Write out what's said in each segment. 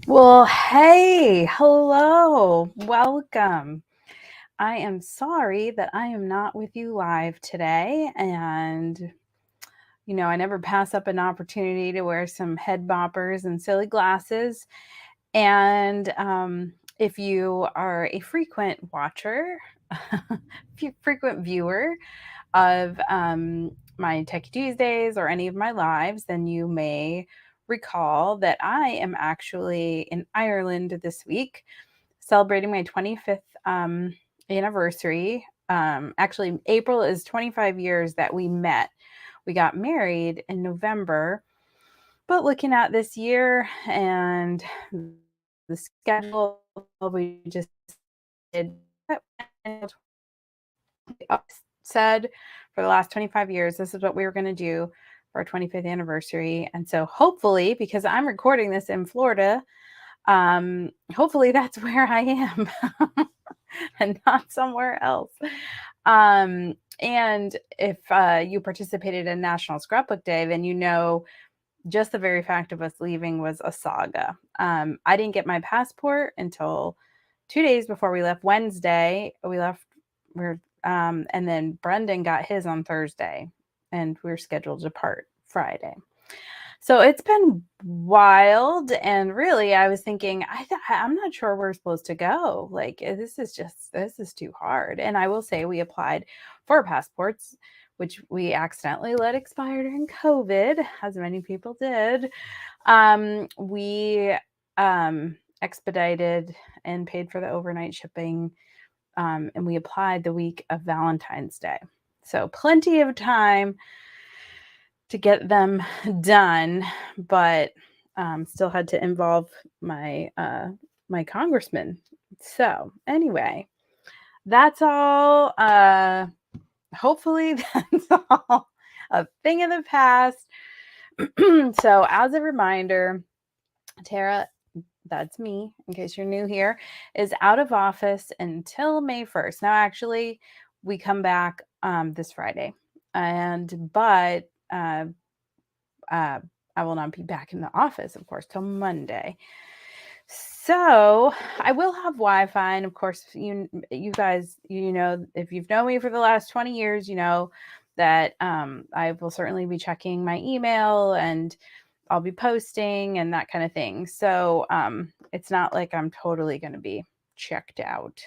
Well, hey, hello, welcome. I am sorry that I am not with you live today. And, I never pass up an opportunity to wear some head boppers and silly glasses. And if you are a frequent watcher, frequent viewer of my Techie Tuesdays or any of my lives, then you may recall that I am actually in Ireland this week celebrating my 25th anniversary. Actually, April is 25 years that we met. We got married in November, but looking at this year and the schedule, we just did said for the last 25 years, this is what we were going to do for our 25th anniversary. And so hopefully, because I'm recording this in Florida, hopefully that's where I am and not somewhere else. And if you participated in National Scrapbook Day, then you know just the very fact of us leaving was a saga. I didn't get my passport until 2 days before we left. Wednesday, we left. And then Brendan got his on Thursday, and we were scheduled to depart Friday. So it's been wild, and really, I was thinking, I'm not sure we're supposed to go. Like, this is too hard. And I will say, we applied for passports, which we accidentally let expire during COVID, as many people did. We expedited and paid for the overnight shipping, and we applied the week of Valentine's Day. So plenty of time to get them done, but still had to involve my congressman. So anyway, that's all. Hopefully, that's all a thing of the past. So as a reminder, Tara, that's me, in case you're new here, is out of office until May 1st. Now, actually, we come back this Friday, but I will not be back in the office, of course, till Monday. So I will have Wi-Fi, and of course, you guys, if you've known me for the last 20 years, you know that I will certainly be checking my email, and I'll be posting and that kind of thing. So it's not like I'm totally going to be checked out,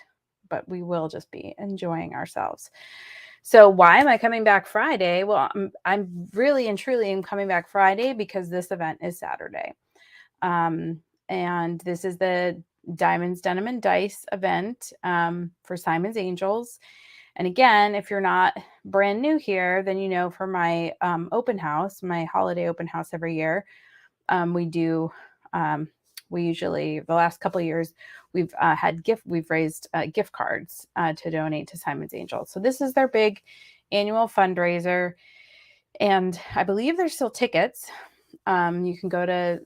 but we will just be enjoying ourselves. So why am I coming back Friday? Well, I'm really and truly am coming back Friday because this event is Saturday. And this is the Diamonds, Denim, and Dice event for Simon's Angels. And again, if you're not brand new here, then you know for my open house, my holiday open house every year, we do. We usually, the last couple of years, we've raised gift cards to donate to Simon's Angels. So this is their big annual fundraiser, and I believe there's still tickets. You can go to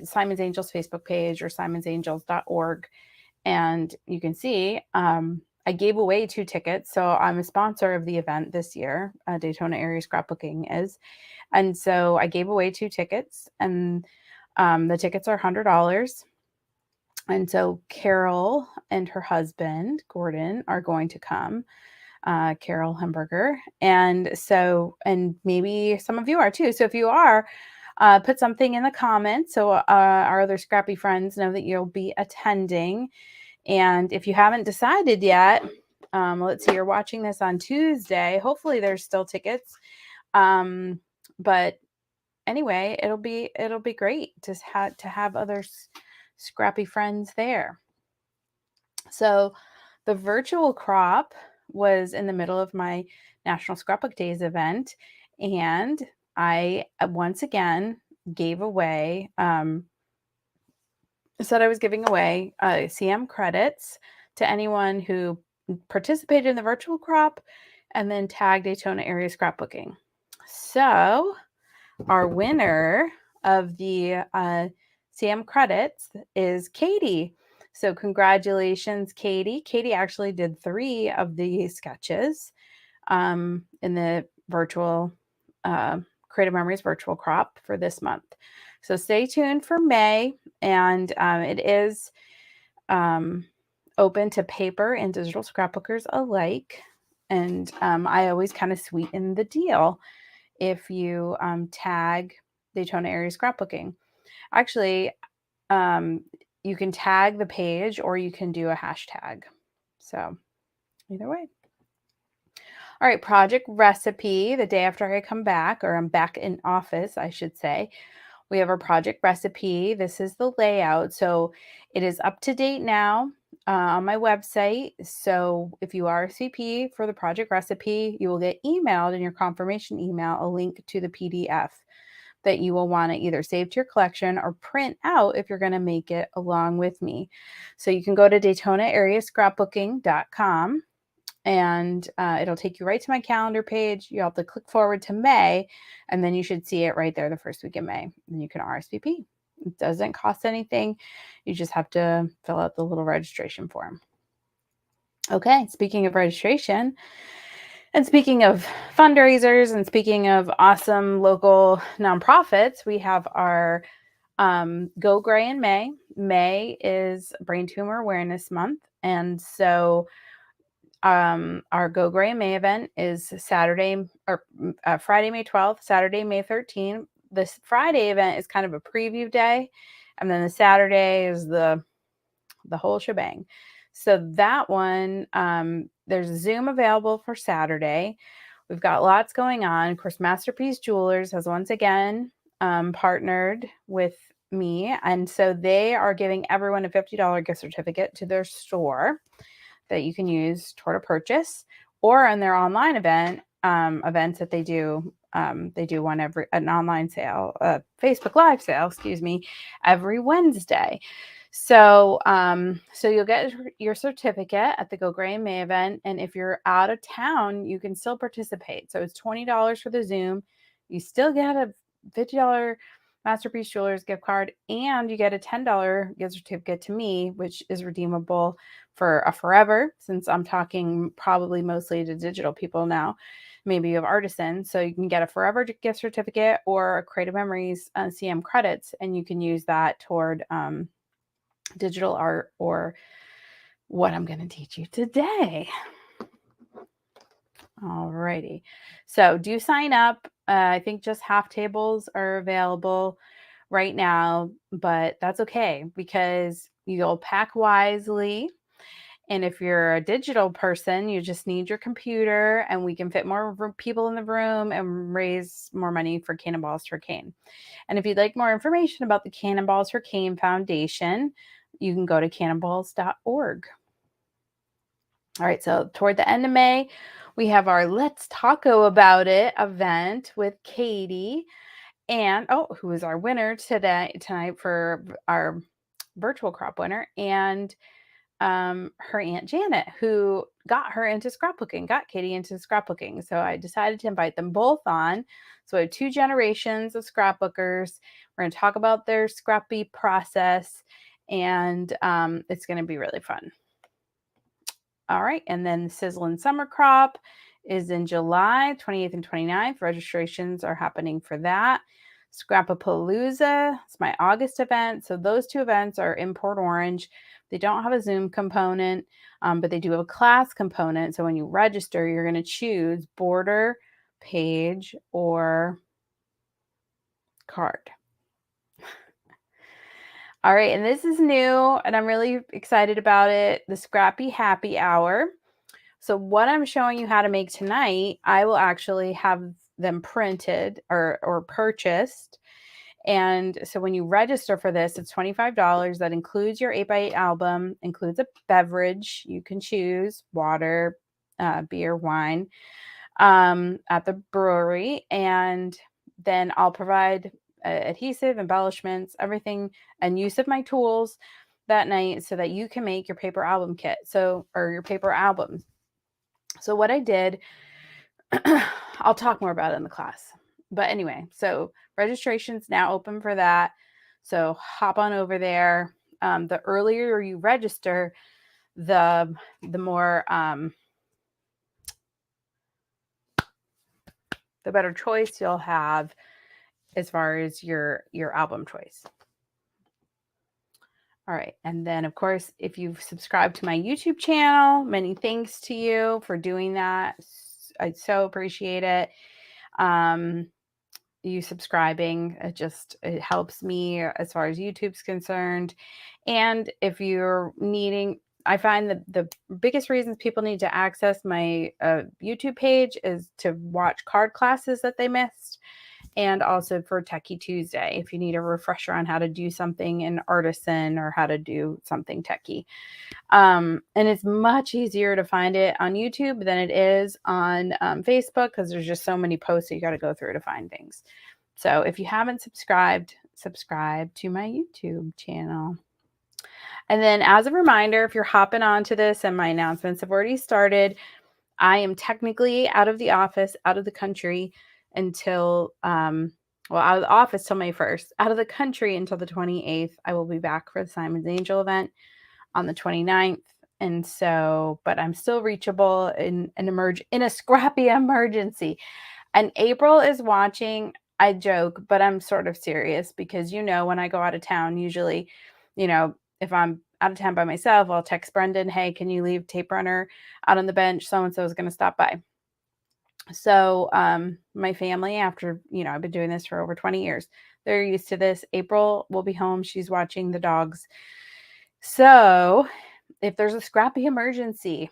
Simon's Angels Facebook page or simonsangels.org, and you can see I gave away 2 tickets. So I'm a sponsor of the event this year. Daytona Area Scrapbooking is. And so I gave away 2 tickets, and the tickets are $100. And so Carol and her husband, Gordon, are going to come. Carol Hamburger. And maybe some of you are too. So if you are, put something in the comments so our other scrappy friends know that you'll be attending. And if you haven't decided yet, let's see, you're watching this on Tuesday. Hopefully there's still tickets. But anyway, it'll be great to have other scrappy friends there. So the virtual crop was in the middle of my National Scrapbook Days event, and I once again gave away, said I was giving away CM credits to anyone who participated in the virtual crop and then tagged Daytona Area Scrapbooking. So our winner of the CM credits is Katie. So congratulations, Katie. Katie actually did 3 of the sketches in the virtual Creative Memories virtual crop for this month. So stay tuned for May, and it is open to paper and digital scrapbookers alike. And I always kind of sweeten the deal if you tag Daytona Area Scrapbooking. Actually, you can tag the page or you can do a hashtag. So either way. All right, project recipe. The day after I come back, or I'm back in office, I should say, we have our project recipe. This is the layout. So it is up to date now on my website. So if you RSVP for the project recipe, you will get emailed in your confirmation email a link to the PDF that you will want to either save to your collection or print out if you're going to make it along with me. So you can go to DaytonaAreaScrapbooking.com, and it'll take you right to my calendar page. You'll have to click forward to May, and then you should see it right there the first week of May. And you can RSVP. It doesn't cost anything. You just have to fill out the little registration form. Okay, speaking of registration, and speaking of fundraisers, and speaking of awesome local nonprofits, we have our Go Gray in May. May is Brain Tumor Awareness Month, and so our Go Gray in May event is Saturday or Friday, May 12th, Saturday, May 13th. This Friday event is kind of a preview day, and then the Saturday is the whole shebang. So that one, there's a Zoom available for Saturday. We've got lots going on. Of course, Masterpiece Jewelers has once again partnered with me, and so they are giving everyone a $50 gift certificate to their store that you can use toward a purchase, or in their online events that they do. They do an online sale, Facebook Live sale, every Wednesday. So, so you'll get your certificate at the Go Gray in May event, and if you're out of town, you can still participate. So it's $20 for the Zoom. You still get a $50 Masterpiece Jewelers gift card, and you get a $10 gift certificate to me, which is redeemable for a forever, since I'm talking probably mostly to digital people now. Maybe you have artisans, so you can get a forever gift certificate or a Creative Memories CM credits, and you can use that toward digital art or what I'm going to teach you today. Alrighty, so do sign up. I think just half tables are available right now, but that's okay because you'll pack wisely. And if you're a digital person, you just need your computer, and we can fit more people in the room and raise more money for Cannonballs for Cane. And if you'd like more information about the Cannonballs for Cane Foundation, you can go to cannonballs.org. All right, so toward the end of May, we have our Let's Taco About It event with Katie, and who is our winner tonight for our virtual crop winner, and her Aunt Janet, who got Katie into scrapbooking. So I decided to invite them both on. So I have two generations of scrapbookers. We're going to talk about their scrappy process, and it's going to be really fun. All right, and then the Sizzling Summer Crop is in July 28th and 29th. Registrations are happening for that. Scrapapalooza, it's my August event. So those two events are in Port Orange. They don't have a Zoom component, but they do have a class component. So when you register, you're going to choose border, page, or card. All right, and this is new, and I'm really excited about it. The Scrappy Happy Hour. So what I'm showing you how to make tonight, I will actually have them printed or purchased. And so when you register for this, it's $25. That includes your 8x8 album, includes a beverage. You can choose water, beer, wine at the brewery. And then I'll provide adhesive, embellishments, everything, and use of my tools that night so that you can make your paper album kit. Or your paper albums. So what I did, I'll talk more about it in the class. But anyway, so registration's now open for that. So hop on over there. The earlier you register, the more the better choice you'll have as far as your album choice. All right. And then, of course, if you've subscribed to my YouTube channel, many thanks to you for doing that. I so appreciate it. You subscribing, it helps me as far as YouTube's concerned. And if you're needing, I find that the biggest reasons people need to access my YouTube page is to watch card classes that they missed. And also for Techie Tuesday, if you need a refresher on how to do something in Artisan or how to do something techie. And it's much easier to find it on YouTube than it is on Facebook, because there's just so many posts that you got to go through to find things. So if you haven't subscribed, subscribe to my YouTube channel. And then as a reminder, if you're hopping onto this and my announcements have already started, I am technically out of the office, out of the country until, out of the office till May 1st, out of the country until the 28th. I will be back for the Simon's Angel event on the 29th. And so, but I'm still reachable in a scrappy emergency. And April is watching. I joke, but I'm sort of serious because, when I go out of town, usually, if I'm out of town by myself, I'll text Brendan, hey, can you leave tape runner out on the bench? So-and-so is going to stop by. So my family, after, I've been doing this for over 20 years, they're used to this. April will be home. She's watching the dogs. So if there's a scrappy emergency,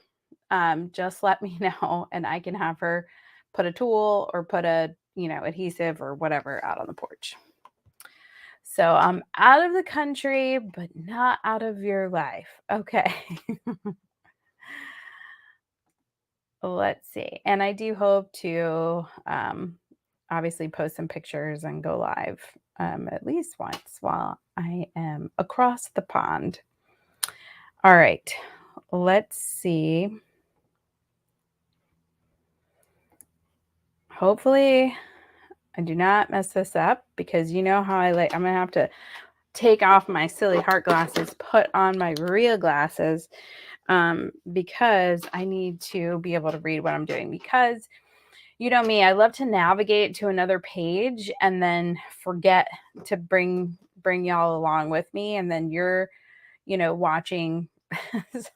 just let me know and I can have her put a tool or put a, adhesive or whatever out on the porch. So I'm out of the country, but not out of your life. Okay. Let's see. And I do hope to obviously post some pictures and go live at least once while I am across the pond. All right. Let's see. Hopefully I do not mess this up, because you know how I'm going to have to take off my silly heart glasses, put on my real glasses, because I need to be able to read what I'm doing, because you know me, I love to navigate to another page and then forget to bring y'all along with me. And then you're, watching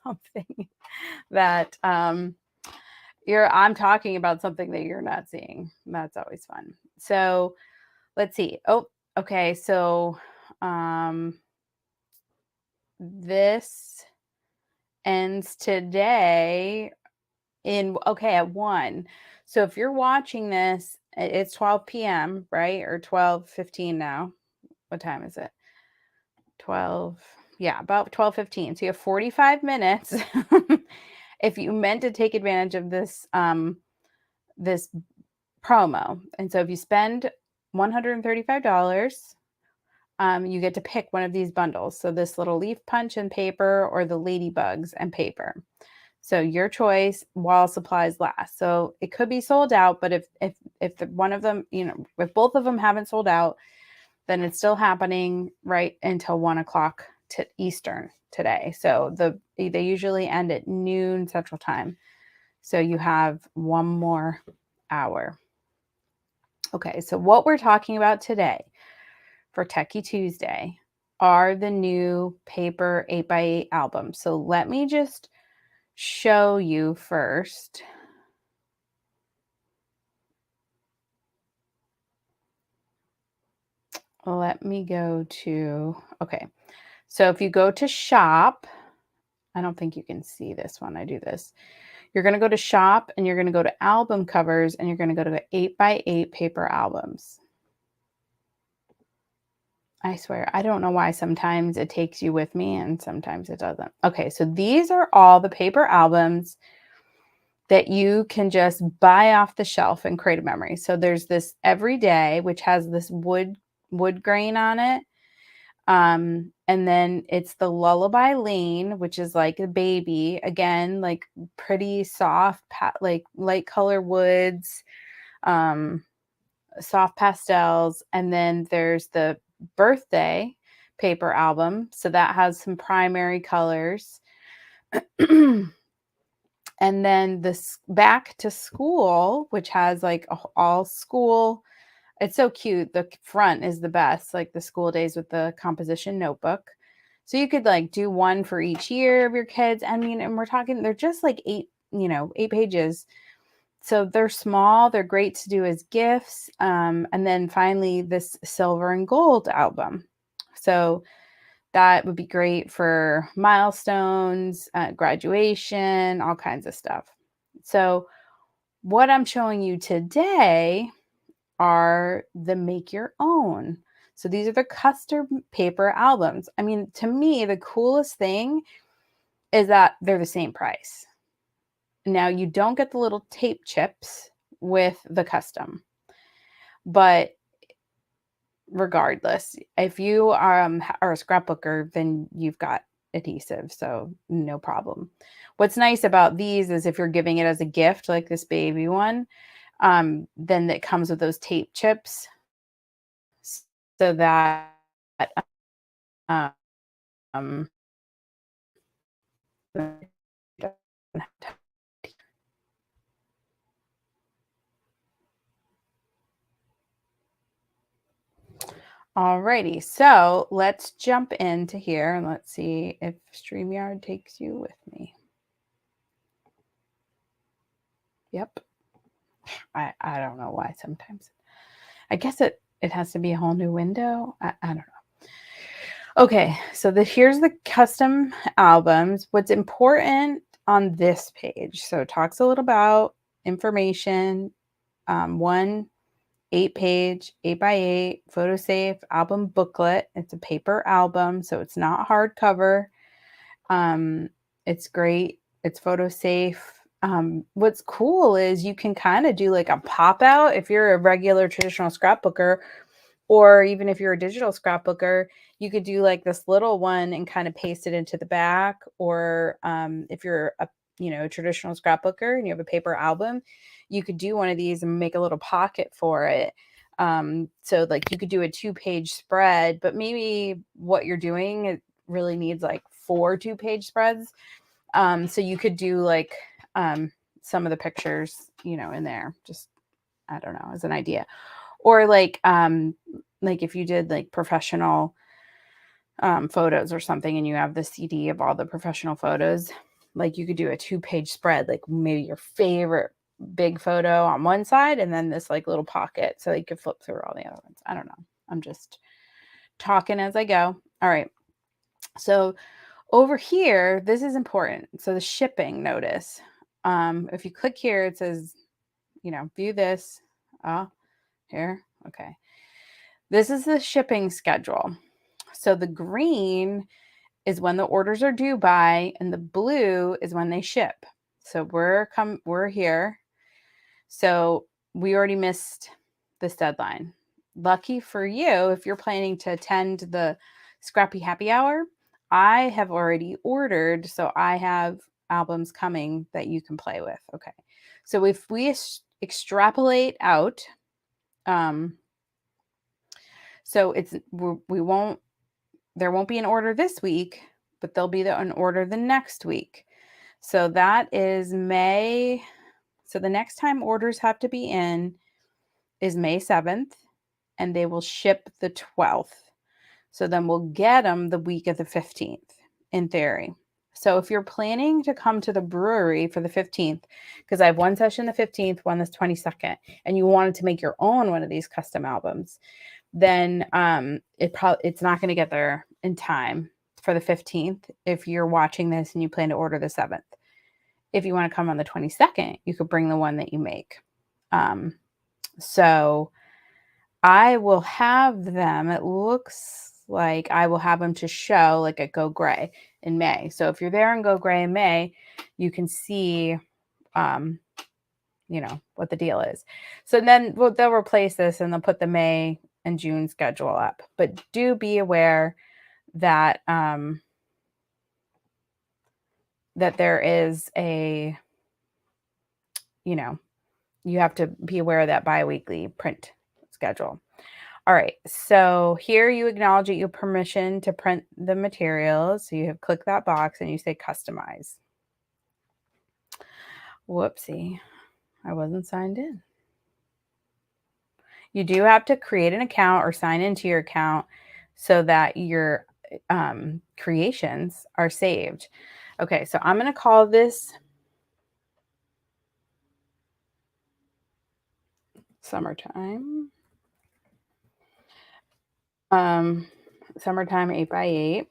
something that, I'm talking about something that you're not seeing. That's always fun. So let's see. Oh, okay. So, this ends today at 1. So if you're watching this, it's 12 p.m., right? Or 12:15 now. What time is it? 12. Yeah, about 12:15. So you have 45 minutes. If you meant to take advantage of this this promo. And so if you spend $135, you get to pick one of these bundles. So this little leaf punch and paper, or the ladybugs and paper. So your choice while supplies last. So it could be sold out, but if one of them, if both of them haven't sold out, then it's still happening right until 1:00 to Eastern today. So they usually end at noon Central Time. So you have one more hour. Okay, so what we're talking about today for Techie Tuesday are the new paper 8x8 albums. So let me just show you first. Let me go to, okay. So if you go to shop, I don't think you can see this when I do this. You're going to go to shop and you're going to go to album covers and you're going to go to the 8x8 paper albums. I swear, I don't know why sometimes it takes you with me and sometimes it doesn't. Okay, so these are all the paper albums that you can just buy off the shelf and create a memory. So there's this Everyday, which has this wood grain on it. And then it's the Lullaby Lane, which is like a baby, again, like pretty soft, like light color woods, soft pastels. And then there's the Birthday paper album. So that has some primary colors. And then this Back to School, which has like all school It's so cute. The front is the best, like the school days with the composition notebook. So you could like do one for each year of your kids. I mean, and we're talking, they're just like 8 pages. So they're small, they're great to do as gifts. And then finally, this silver and gold album. So that would be great for milestones, graduation, all kinds of stuff. So what I'm showing you today are the make your own. So these are the custom paper albums. I mean, to me, the coolest thing is that they're the same price. Now, you don't get the little tape chips with the custom, but regardless, if you are a scrapbooker, then you've got adhesive, so no problem. What's nice about these is if you're giving it as a gift, like this baby one, then it comes with those tape chips so that um, alrighty, so let's jump into here and let's see if StreamYard takes you with me. Yep. I don't know why sometimes. I guess it has to be a whole new window. I don't know. Okay, so here's the custom albums. What's important on this page? So it talks a little about information. 1 8-page, 8x8, photo safe album booklet. It's a paper album, so it's not hardcover. It's great. It's photo safe. What's cool is you can kind of do like a pop out if you're a regular traditional scrapbooker, or even if you're a digital scrapbooker, you could do like this little one and kind of paste it into the back. Or if you're a traditional scrapbooker and you have a paper album, you could do one of these and make a little pocket for it. So like you could do a 2-page spread, but maybe what you're doing, it really needs like 4 2-page spreads. So you could do like some of the pictures, in there, just, I don't know, as an idea. Or like if you did like professional photos or something and you have the CD of all the professional photos, like you could do a 2-page spread, like maybe your favorite big photo on one side and then this like little pocket so you could flip through all the other ones. I don't know. I'm just talking as I go. All right. So over here, this is important. So the shipping notice. If you click here, it says, view this. Here. Okay. This is the shipping schedule. So the green is when the orders are due by, and the blue is when they ship. So we're here. So we already missed this deadline. Lucky for you, if you're planning to attend the Scrappy Happy Hour, I have already ordered. So I have albums coming that you can play with. Okay. So if we extrapolate out, so there won't be an order this week, but there'll be an order the next week. So that is May. So the next time orders have to be in is May 7th, and they will ship the 12th. So then we'll get them the week of the 15th, in theory. So if you're planning to come to the brewery for the 15th, because I have one session the 15th, one the 22nd, and you wanted to make your own one of these custom albums, then it's not going to get there in time for the 15th if you're watching this and you plan to order the 7th. If you want to come on the 22nd, you could bring the one that you make. So I will have them, it looks like I will have them to show like at Go Gray in May. So if you're there in Go Gray in May, you can see what the deal is. So then they'll replace this and they'll put the May and June schedule up. But do be aware that that there is a, you have to be aware of that biweekly print schedule. All right, so here you acknowledge that you have permission to print the materials. So you have clicked that box and you say customize. Whoopsie, I wasn't signed in. You do have to create an account or sign into your account so that your creations are saved. Okay, so I'm going to call this Summertime. Summertime 8x8.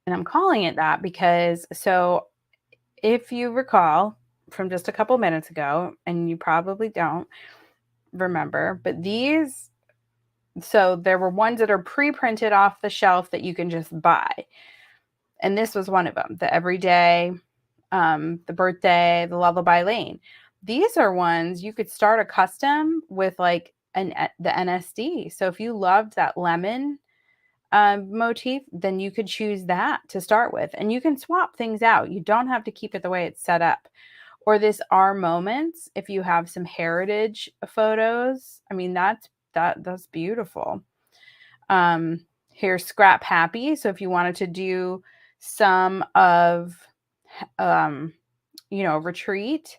And I'm calling it that because, so if you recall from just a couple minutes ago, and you probably don't remember, but these, so there were ones that are pre-printed off the shelf that you can just buy. And this was one of them, the everyday, the birthday, the lullaby lane. These are ones you could start a custom with, like the NSD. So if you loved that lemon motif, then you could choose that to start with, and you can swap things out. You don't have to keep it the way it's set up. Or this Our Moments, if you have some heritage photos. I mean, that's beautiful. Here's Scrap Happy. So if you wanted to do some of retreat,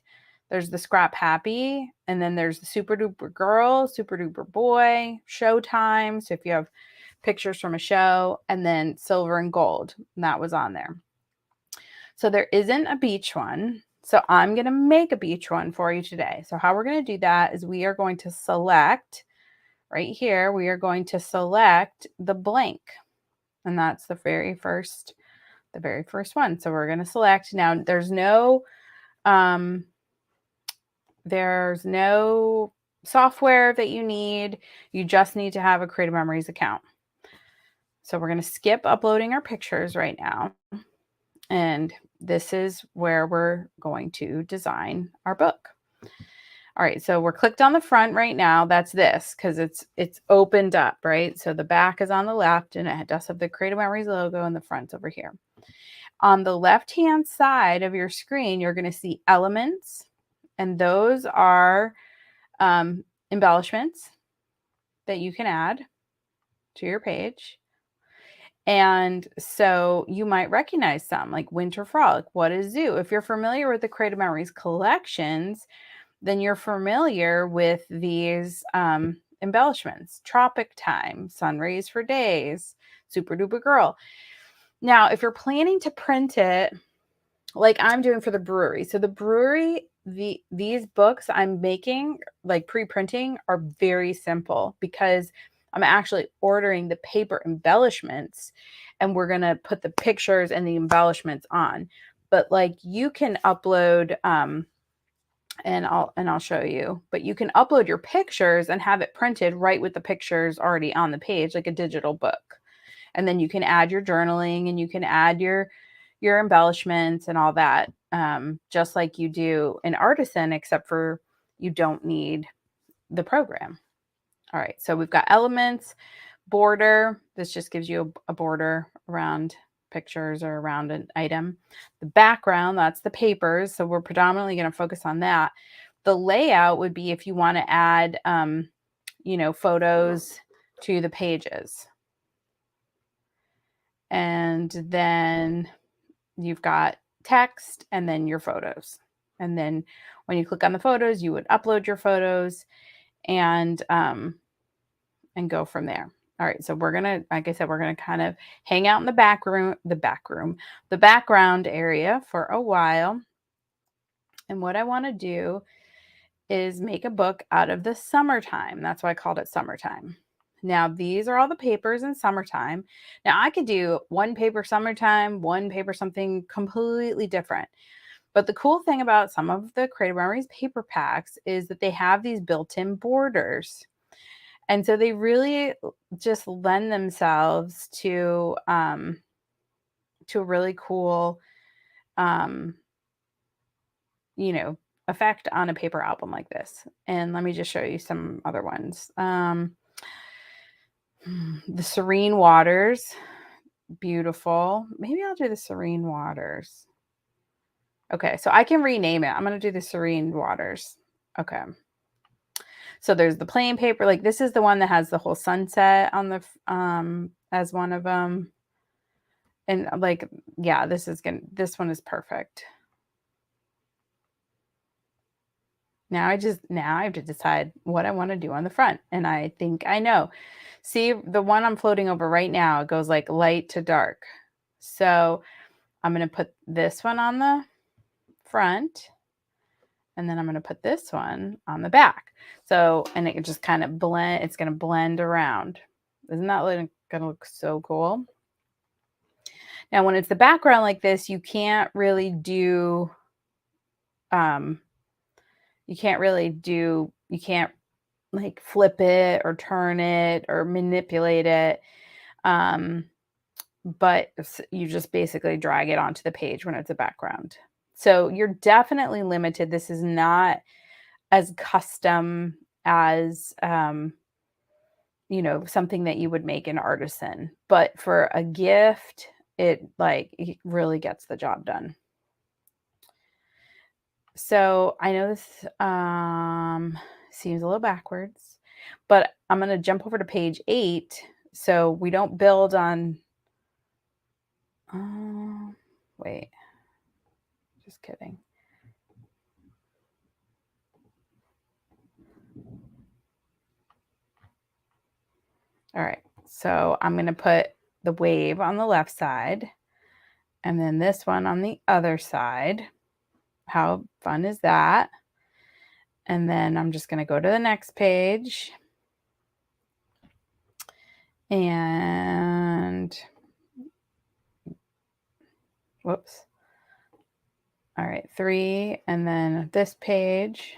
there's the Scrap Happy, and then there's the Super Duper Girl, Super Duper Boy, Showtime. So if you have pictures from a show, and then Silver and Gold, and that was on there. So there isn't a beach one. So I'm going to make a beach one for you today. So how we're going to do that is we are going to select right here, we are going to select the blank. And that's the very first one. So we're going to select. Now there's no software that you need. You just need to have a Creative Memories account. So we're going to skip uploading our pictures right now. And this is where we're going to design our book. All right, so we're clicked on the front right now. That's this, because it's opened up, right? So the back is on the left, and it does have the Creative Memories logo, and the front's over here. On the left-hand side of your screen, you're going to see elements, and those are embellishments that you can add to your page. And so you might recognize some, like Winter Frolic. What is Zoo? If you're familiar with the Creative Memories collections, then you're familiar with these embellishments. Tropic Time, Sun Rays for Days, Super Duper Girl. Now, if you're planning to print it, like I'm doing for the brewery. So the brewery, these books I'm making, like pre-printing, are very simple because I'm actually ordering the paper embellishments, and we're going to put the pictures and the embellishments on. But like you can upload, and I'll show you, but you can upload your pictures and have it printed right with the pictures already on the page, like a digital book. And then you can add your journaling, and you can add your embellishments and all that, just like you do in Artisan, except for you don't need the program. All right, so we've got elements, border. This just gives you a border around pictures or around an item. The background, that's the papers. So we're predominantly going to focus on that. The layout would be if you want to add, photos to the pages. And then you've got text and then your photos. And then when you click on the photos, you would upload your photos and go from there. All right, so we're gonna, like I said, we're gonna kind of hang out in the background area for a while. And what I want to do is make a book out of the Summertime. That's why I called it Summertime. Now, these are all the papers in Summertime. Now, I could do one paper Summertime, one paper something completely different. But the cool thing about some of the Creative Memories paper packs is that they have these built-in borders. And so they really just lend themselves to a really cool, effect on a paper album like this. And let me just show you some other ones. The Serene Waters, beautiful. Maybe I'll do the Serene Waters. Okay, so I can rename it. I'm going to do the Serene Waters. Okay. So there's the plain paper. Like this is the one that has the whole sunset on the as one of them. And like, yeah, this one is perfect. Now I have to decide what I want to do on the front. And I think I know. See, the one I'm floating over right now, it goes like light to dark. So I'm going to put this one on the front, and then I'm going to put this one on the back. So, and it just kind of blend, it's going to blend around. Isn't that going to look so cool? Now, when it's the background like this, you can't really do, you can't like flip it or turn it or manipulate it. But you just basically drag it onto the page when it's a background. So you're definitely limited. This is not as custom as, you know, something that you would make an artisan, but for a gift, it really gets the job done. So I know this seems a little backwards, but I'm going to jump over to page 8 so we don't build on. Wait, just kidding. All right, so I'm going to put the wave on the left side and then this one on the other side. How fun is that? And then I'm just going to go to the next page. And whoops. All right, 3. And then this page,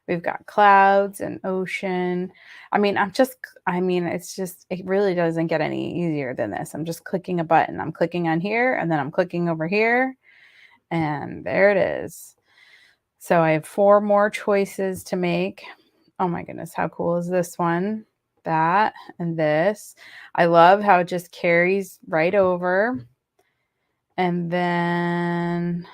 we've got clouds and ocean. I mean, it really doesn't get any easier than this. I'm just clicking a button. I'm clicking on here, and then I'm clicking over here, and there it is. So I have 4 more choices to make. Oh my goodness, how cool is this one? That and this. I love how it just carries right over. And then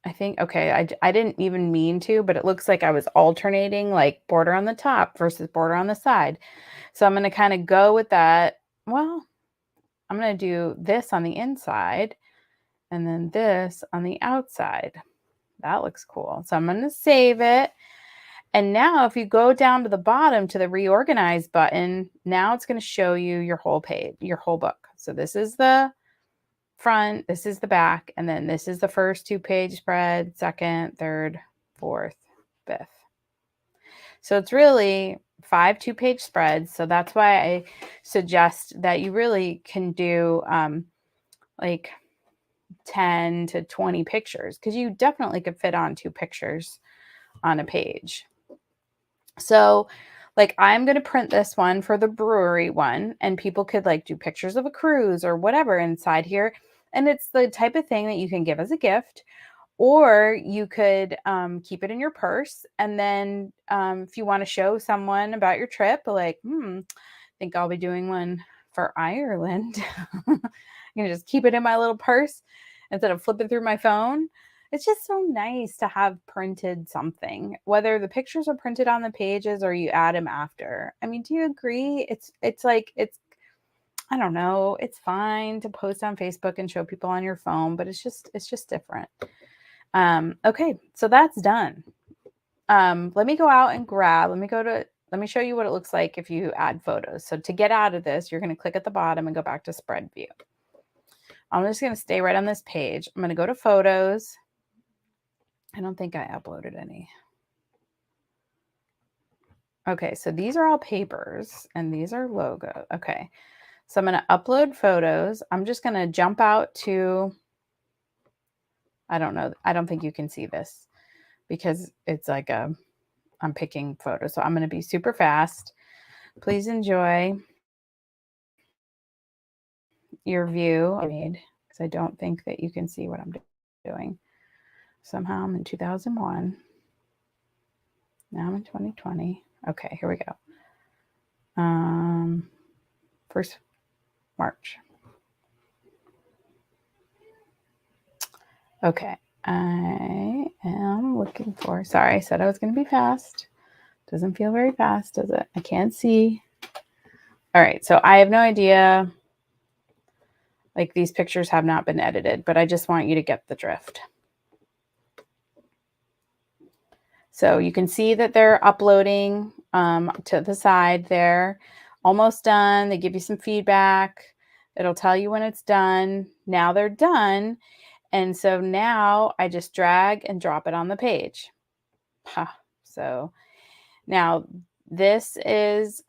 I think, okay, I didn't even mean to, but it looks like I was alternating like border on the top versus border on the side. So I'm going to kind of go with that. Well, I'm going to do this on the inside and then this on the outside. That looks cool. So I'm going to save it. And now if you go down to the bottom to the reorganize button, now it's going to show you your whole page, your whole book. So this is the front, this is the back, and then this is the first 2-page spread, second, third, fourth, fifth. So it's really 5 2-page spreads. So that's why I suggest that you really can do like 10 to 20 pictures, because you definitely could fit on 2 pictures on a page. So like I'm going to print this one for the brewery one, and people could like do pictures of a cruise or whatever inside here. And it's the type of thing that you can give as a gift, or you could keep it in your purse. And then if you want to show someone about your trip, like, I think I'll be doing one for Ireland. I'm going to just keep it in my little purse instead of flipping through my phone. It's just so nice to have printed something, whether the pictures are printed on the pages or you add them after. I mean, do you agree? It's like, I don't know, it's fine to post on Facebook and show people on your phone, but it's just different. Okay, so that's done. Let me go out and let me show you what it looks like if you add photos. So to get out of this, you're going to click at the bottom and go back to spread view. I'm just going to stay right on this page. I'm going to go to photos. I don't think I uploaded any. Okay, so these are all papers and these are logo. Okay, so I'm going to upload photos. I'm just going to jump out to, I don't know. I don't think you can see this because it's like I'm picking photos. So I'm going to be super fast. Please enjoy your view I made, because I don't think that you can see what I'm doing. Somehow I'm in 2001. Now I'm in 2020. Okay, here we go. 1st March. Okay, I am looking for, sorry, I said I was going to be fast. Doesn't feel very fast, does it? I can't see. All right, so I have no idea. Like, these pictures have not been edited, but I just want you to get the drift. So you can see that they're uploading to the side there. Almost done. They give you some feedback. It'll tell you when it's done. Now they're done. And so now I just drag and drop it on the page. So now this is,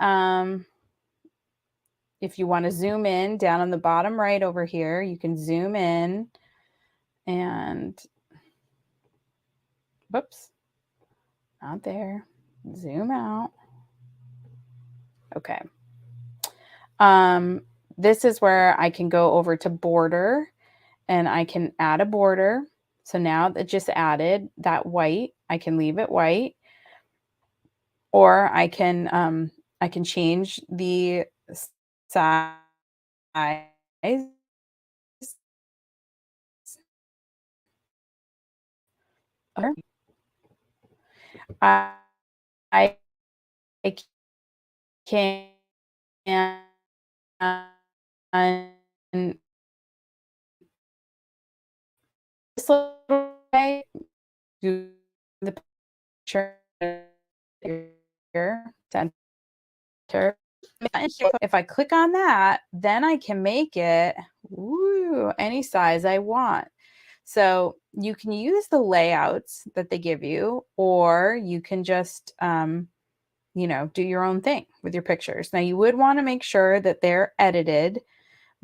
if you want to zoom in down on the bottom right over here, you can zoom in and, whoops, not there. Zoom out. Okay. This is where I can go over to border and I can add a border. So now it just added that white. I can leave it white, or I can change the size. I, I can this little way do the picture here, center. If I click on that, then I can make it any size I want. So you can use the layouts that they give you, or you can just, do your own thing with your pictures. Now you would want to make sure that they're edited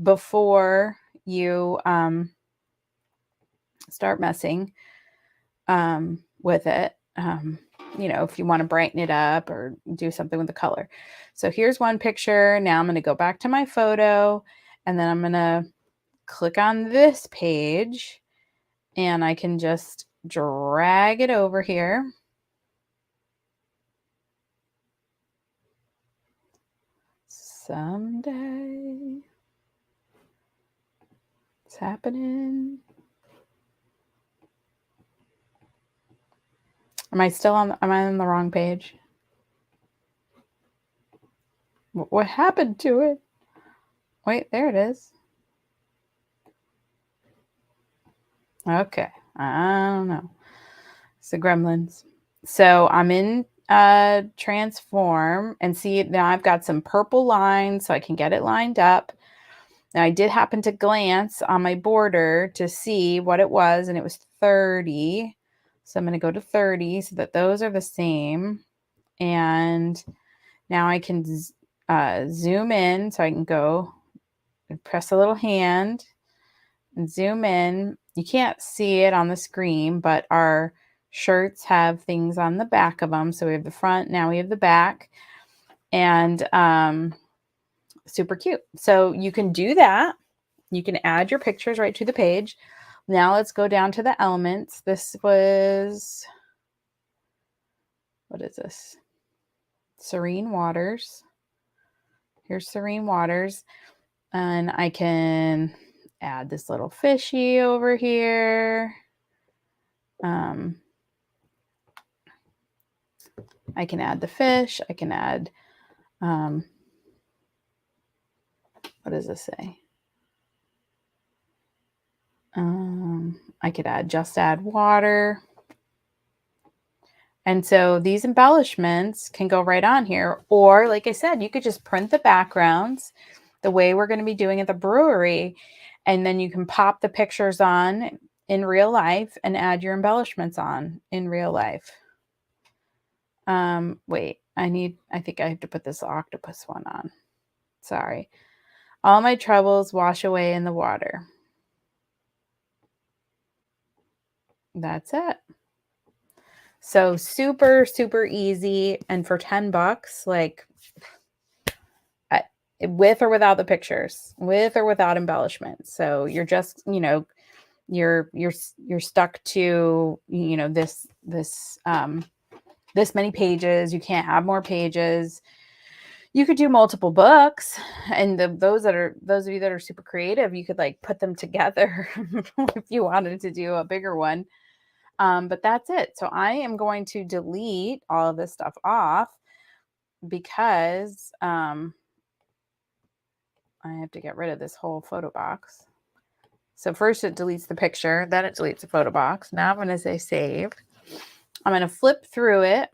before you start messing with it. If you want to brighten it up or do something with the color. So here's one picture. Now I'm going to go back to my photo, and then I'm going to click on this page, and I can just drag it over here. Someday it's happening. Am I on the wrong page? What happened to it? Wait, there it is. Okay. I don't know. It's the gremlins. So I'm in transform, and see now I've got some purple lines so I can get it lined up. Now I did happen to glance on my border to see what it was, and it was 30. So I'm going to go to 30 so that those are the same. And now I can zoom in, so I can go and press a little hand and zoom in. You can't see it on the screen, but our shirts have things on the back of them. So we have the front, now we have the back, and super cute. So you can do that. You can add your pictures right to the page. Now let's go down to the elements. This was, what is this? Serene Waters. Here's Serene Waters. And I can add this little fishy over here. I can add the fish. I can add, what does this say? I could just add water. And so these embellishments can go right on here. Or like I said, you could just print the backgrounds the way we're going to be doing at the brewery. And then you can pop the pictures on in real life and add your embellishments on in real life. Wait, I think I have to put this octopus one on. Sorry. All my troubles wash away in the water. That's it. So super, super easy. And for $10, like, with or without the pictures, with or without embellishments. So you're just, you're stuck to, this many pages. You can't have more pages. You could do multiple books, and those of you that are super creative, you could like put them together if you wanted to do a bigger one. But that's it. So I am going to delete all of this stuff off because I have to get rid of this whole photo box. So first it deletes the picture, then it deletes the photo box. Now I'm going to say save. I'm going to flip through it.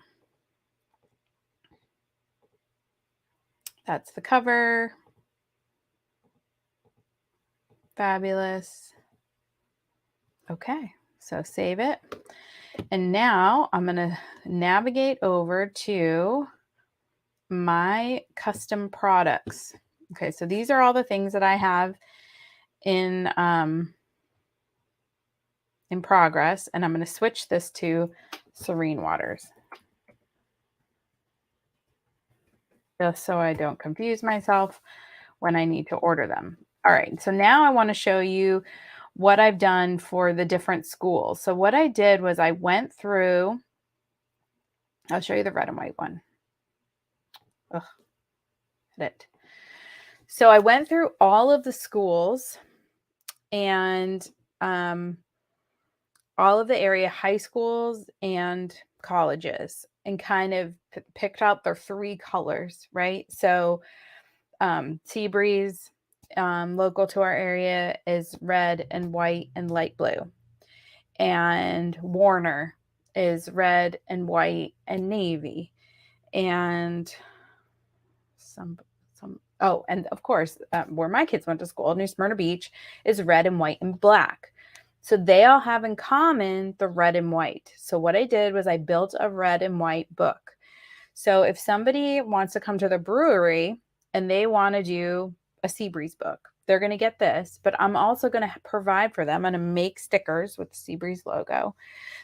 That's the cover. Fabulous. Okay, so save it. And now I'm going to navigate over to my custom products. Okay, so these are all the things that I have in progress, and I'm going to switch this to Serene Waters, just so I don't confuse myself when I need to order them. All right, so now I want to show you what I've done for the different schools. So what I did was I went through, I'll show you the red and white one. Ugh, it. So I went through all of the schools and all of the area high schools and colleges, and kind of picked out their 3 colors, right? So Seabreeze, local to our area, is red and white and light blue. And Warner is red and white and navy. And and of course, where my kids went to school, New Smyrna Beach, is red and white and black. So they all have in common the red and white. So what I did was I built a red and white book. So if somebody wants to come to the brewery and they want to do a Seabreeze book, they're going to get this, but I'm also going to provide for them. I'm going to make stickers with the Seabreeze logo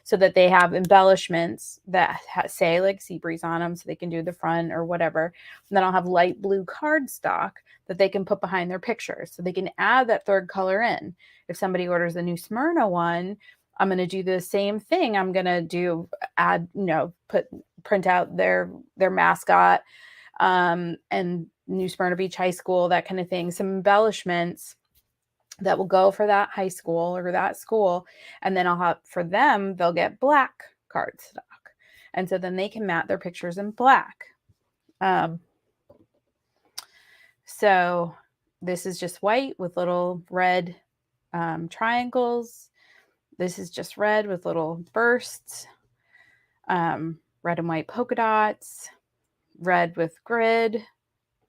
so that they have embellishments that say like Seabreeze on them, so they can do the front or whatever. And then I'll have light blue cardstock that they can put behind their pictures, so they can add that 3rd color in. If somebody orders a New Smyrna one, I'm going to do the same thing. I'm going to print out their mascot, and New Smyrna Beach High School, that kind of thing, some embellishments that will go for that high school or that school. And then I'll have, for them, they'll get black cardstock. And so then they can mat their pictures in black. So this is just white with little red triangles. This is just red with little bursts, red and white polka dots, red with grid,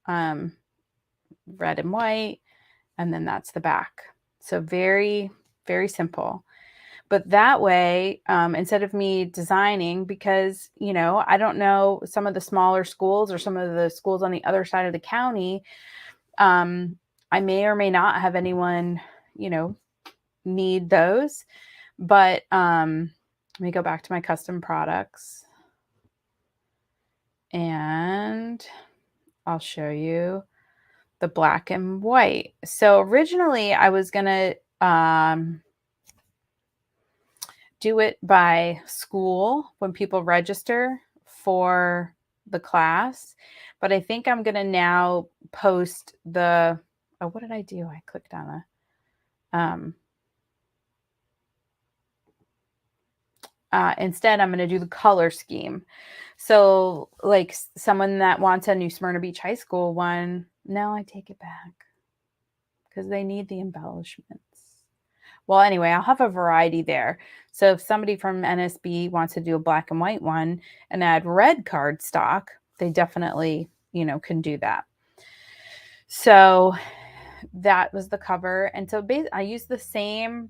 red and white, and then that's the back. So very, very simple. But that way, instead of me designing, because, I don't know, some of the smaller schools or some of the schools on the other side of the county, I may or may not have anyone, need those. But let me go back to my custom products, and I'll show you the black and white. So originally I was going to do it by school when people register for the class. But I think I'm going to now post the, what did I do? I clicked on instead, I'm going to do the color scheme. So like someone that wants a New Smyrna Beach High School one, no, I take it back because they need the embellishments. Well, anyway, I'll have a variety there. So if somebody from NSB wants to do a black and white one and add red cardstock, they definitely, can do that. So that was the cover. And so I used the same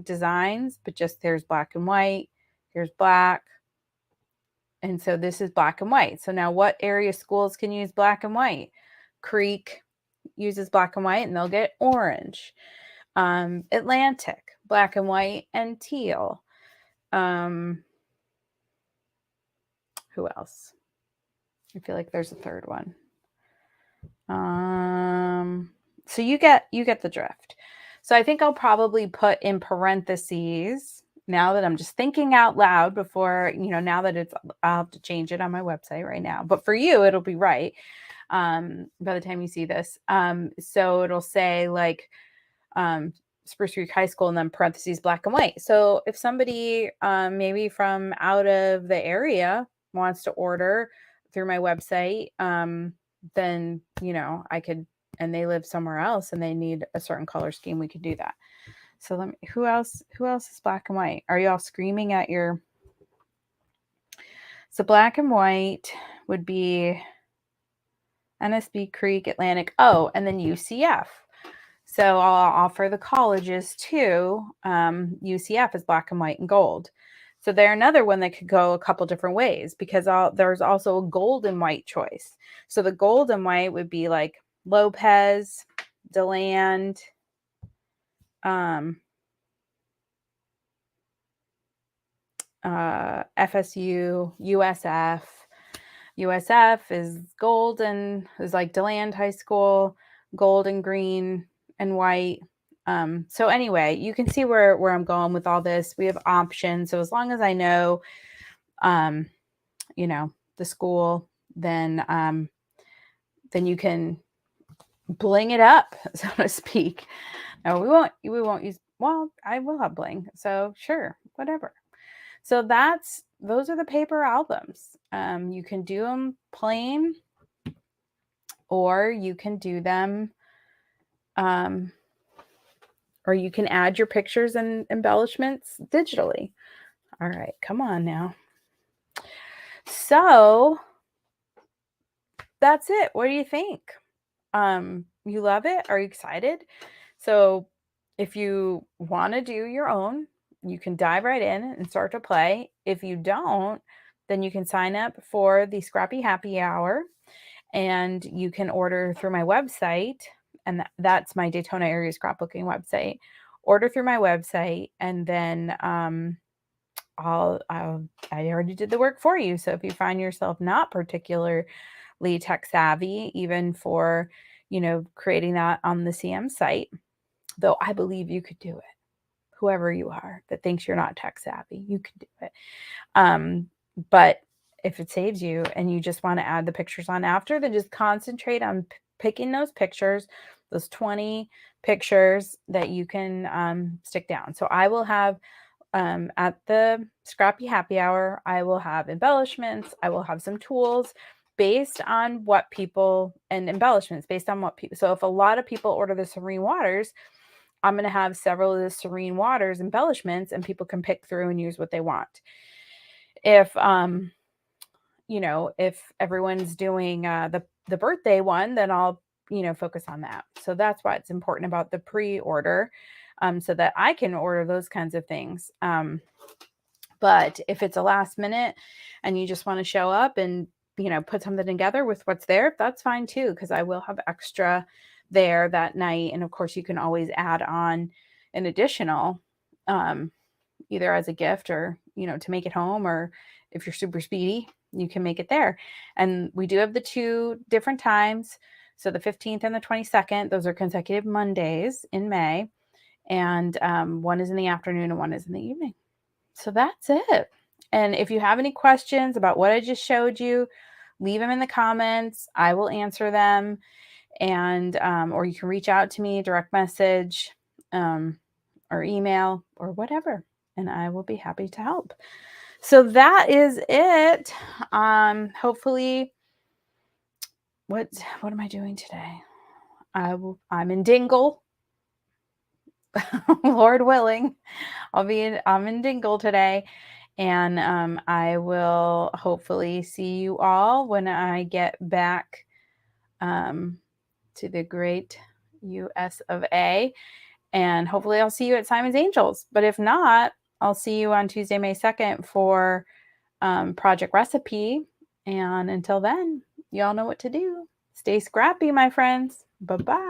designs, but just there's black and white, here's black. And so this is black and white. So now what area schools can use black and white? Creek uses black and white and they'll get orange. Atlantic, black and white and teal. Who else? I feel like there's a 3rd one. So you get the drift. So I think I'll probably put in parentheses, now that I'm just thinking out loud before, now that I'll have to change it on my website right now. But for you, it'll be right by the time you see this. So it'll say like Spruce Creek High School and then parentheses black and white. So if somebody maybe from out of the area wants to order through my website, then, I could, and they live somewhere else and they need a certain color scheme, we could do that. So who else is black and white? Are you all screaming at your So black and white would be NSB, Creek, Atlantic. Oh, and then UCF. So I'll offer the colleges too. UCF is black and white and gold. So they're another one that could go a couple different ways because there's also a gold and white choice. So the gold and white would be like Lopez, DeLand, FSU, USF. USF is gold and is like DeLand High School, gold and green and white. So anyway, you can see where I'm going with all this. We have options. So as long as I know, you know, the school, then you can bling it up, so to speak. No, we won't use, well, I will have bling. So sure, whatever. So those are the paper albums. You can do them plain, or you can do them, or you can add your pictures and embellishments digitally. All right, come on now. So that's it. What do you think? You love it? Are you excited? So if you want to do your own, you can dive right in and start to play. If you don't, then you can sign up for the Scrappy Happy Hour, and you can order through my website. And that's my Daytona area scrapbooking website. Order through my website, and then I already did the work for you. So if you find yourself not particularly tech savvy, even for, creating that on the CM site, though I believe you could do it. Whoever you are that thinks you're not tech savvy, you can do it. But if it saves you and you just want to add the pictures on after, then just concentrate on picking those pictures, those 20 pictures that you can stick down. So I will have, at the Scrappy Happy Hour, I will have embellishments. I will have some tools based on what people, and embellishments based on what people. So if a lot of people order the Serene Waters, I'm going to have several of the Serene Waters embellishments, and people can pick through and use what they want. If if everyone's doing the birthday one, then I'll focus on that. So that's why it's important about the pre-order, so that I can order those kinds of things. But if it's a last minute and you just want to show up and put something together with what's there, that's fine too, because I will have extra there that night. And of course, you can always add on an additional, either as a gift or to make it home, or if you're super speedy, you can make it there. And we do have the 2 different times. So the 15th and the 22nd, those are consecutive Mondays in May. And one is in the afternoon and one is in the evening. So that's it. And if you have any questions about what I just showed you, leave them in the comments. I will answer them. And or you can reach out to me, direct message, or email or whatever, and I will be happy to help. So that is it. Hopefully, what am I doing today? I'm in Dingle. Lord willing, I'm in Dingle today, and I will hopefully see you all when I get back to the great US of A. And hopefully I'll see you at Simon's Angels. But if not, I'll see you on Tuesday, May 2nd for Project Recipe. And until then, y'all know what to do. Stay scrappy, my friends. Bye-bye.